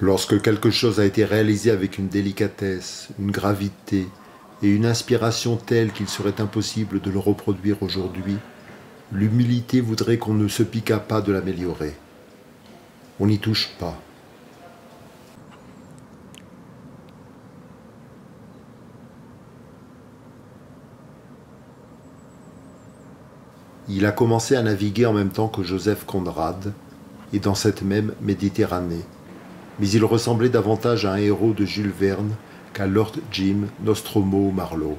Lorsque quelque chose a été réalisé avec une délicatesse, une gravité et une inspiration telles qu'il serait impossible de le reproduire aujourd'hui, l'humilité voudrait qu'on ne se piquât pas de l'améliorer. On n'y touche pas. Il a commencé à naviguer en même temps que Joseph Conrad, et dans cette même Méditerranée. Mais il ressemblait davantage à un héros de Jules Verne qu'à Lord Jim, Nostromo ou Marlowe.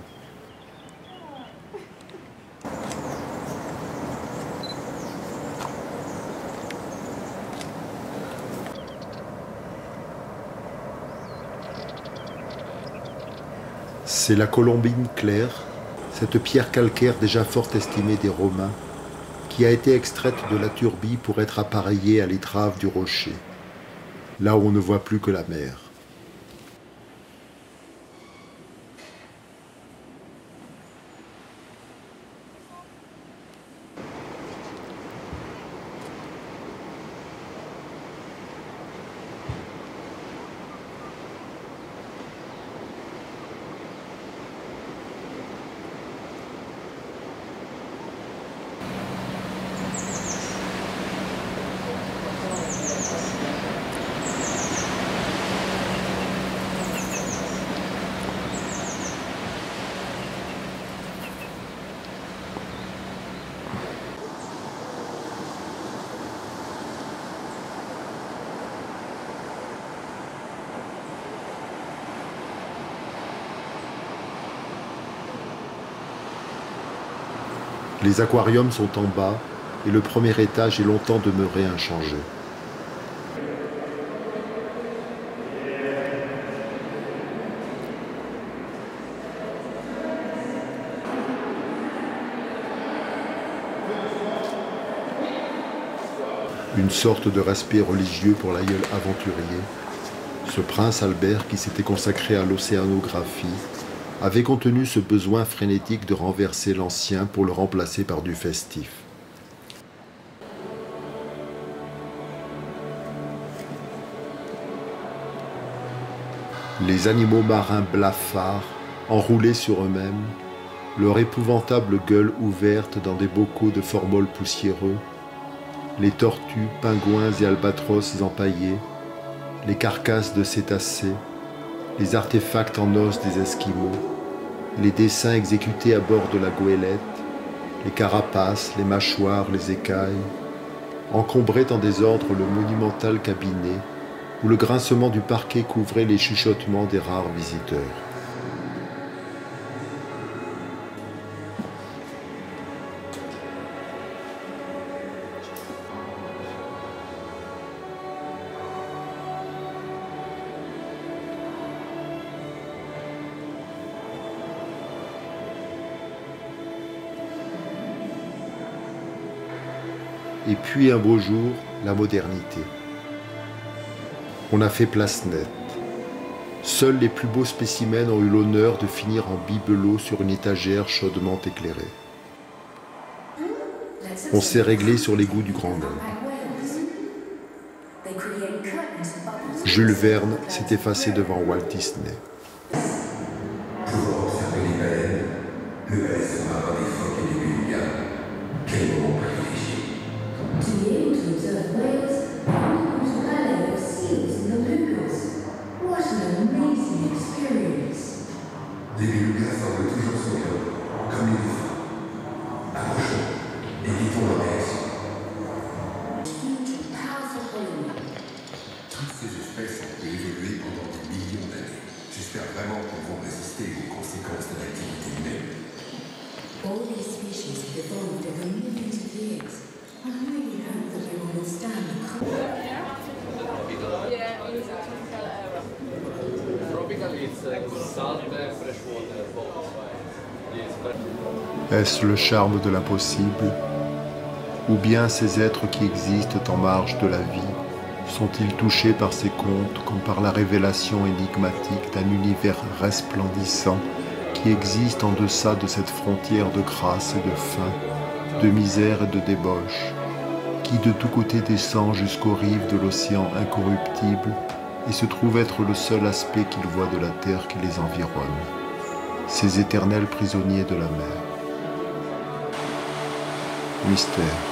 C'est la colombine claire, cette pierre calcaire déjà fort estimée des Romains, qui a été extraite de la Turbie pour être appareillée à l'étrave du rocher, là où on ne voit plus que la mer. Les aquariums sont en bas et le premier étage est longtemps demeuré inchangé. Une sorte de respect religieux pour l'aïeul aventurier, ce prince Albert qui s'était consacré à l'océanographie avait contenu ce besoin frénétique de renverser l'ancien pour le remplacer par du festif. Les animaux marins blafards, enroulés sur eux-mêmes, leur épouvantable gueule ouverte dans des bocaux de formol poussiéreux, les tortues, pingouins et albatros empaillés, les carcasses de cétacés, les artefacts en os des Esquimaux, les dessins exécutés à bord de la goélette, les carapaces, les mâchoires, les écailles, encombraient en désordre le monumental cabinet où le grincement du parquet couvrait les chuchotements des rares visiteurs. Et puis un beau jour, la modernité. On a fait place nette. Seuls les plus beaux spécimens ont eu l'honneur de finir en bibelot sur une étagère chaudement éclairée. On s'est réglé sur les goûts du grand monde. Jules Verne s'est effacé devant Walt Disney. Pour observer les baleines, le balai sera par des phoques et des belugas. Quel moment privilégié! To be able to observe whales, animals, ballet of seals and belugas. What an amazing experience! Des belugas semblent toujours souriants, comme les dauphins. Approchons, évitons la mer. Huge, powerful colony. Toutes ces espèces ont pu évoluer pendant des millions d'années. J'espère vraiment qu'elles vont résister aux conséquences de l'activité humaine. All these species have evolved over millions of years. I really hope that they will withstand the Tropical is salt and freshwater both. Est-ce le charme de l'impossible? Ou bien ces êtres qui existent en marge de la vie sont-ils touchés par ces contes comme par la révélation énigmatique d'un univers resplendissant qui existe en deçà de cette frontière de grâce et de faim, de misère et de débauche, qui de tous côtés descend jusqu'aux rives de l'océan incorruptible et se trouve être le seul aspect qu'ils voient de la terre qui les environne, ces éternels prisonniers de la mer. Mystère.